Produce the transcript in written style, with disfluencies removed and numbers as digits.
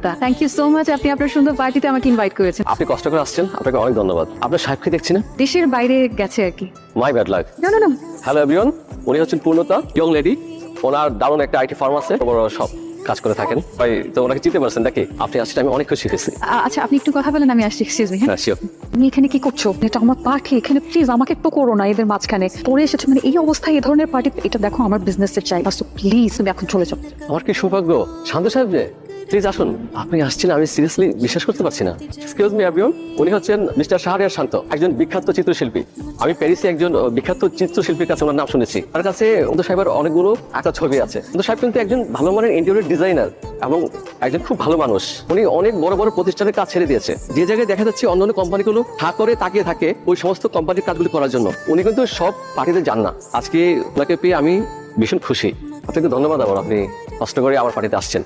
Thank you so much, আপনি আপনার সুন্দর পার্টিতে আমাকে ইনভাইট করেছেন। আপনি কষ্ট করে আসছেন, আপনাকে অনেক ধন্যবাদ। আপনার সাহেবকে দেখছি না? দেশের বাইরে গেছে আর কি। My bad luck. না না না, হ্যালো এভরিওয়ান, উনি হচ্ছেন পূর্ণতা, ইয়ং লেডি। ওনার দারুণ একটা আইটি ফার্ম আছে, বড় সব কাজ করে থাকেন। ভাই তো ওনাকে চিনতে পারছেন নাকি? আপনি আসলে আমি অনেক খুশি হয়েছি। আচ্ছা আপনি একটু কথা বলেন, আমি আসছি। Excuse me. হ্যাঁ শিওর। তুমি এখানে কি করছো? এটা আমার পার্টি, এখানে প্লিজ আমাকে একটু করো না, এদের মাঝখানে পড়ে এসেছো মানে এই অবস্থায় এই ধরনের পার্টি। এটা দেখো আমার বিজনেসের চাই, প্লিজ তুমি এখন চলে যাও। আমার কি সৌভাগ্য। শান্ত সাহেব যে, প্লিজ আসুন। আপনি আসছেন, আমি সিরিয়াসলি বিশ্বাস করতে পারছি না। এক্সকিউজ মি এভরিওয়ান, উনি হচ্ছেন মিস্টার শাহরিয়ার শান্ত, একজন বিখ্যাত চিত্রশিল্পী। আমি প্যারিসে একজন বিখ্যাত চিত্রশিল্পীর কাছে ওনার নাম শুনেছি। তার কাছে অন্ত সাহেবের অনেকগুলো একটা ছবি আছে। অন্ত সাহেব কিন্তু একজন ভালো মানের ইন্টেরিয়র ডিজাইনার এবং একজন খুব ভালো মানুষ। উনি অনেক বড় বড় প্রতিষ্ঠানের কাজ ছেড়ে দিয়েছে। যে জায়গায় দেখা যাচ্ছে অন্যান্য কোম্পানিগুলো হা করে তাকিয়ে থাকে ওই সমস্ত কোম্পানির কাজগুলি করার জন্য, উনি কিন্তু সব পার্টিতে যান না। আজকে ওনাকে পেয়ে আমি ভীষণ খুশি। আপনাকে ধন্যবাদ। আপনি কষ্ট করে আমার পার্টিতে আসছেন।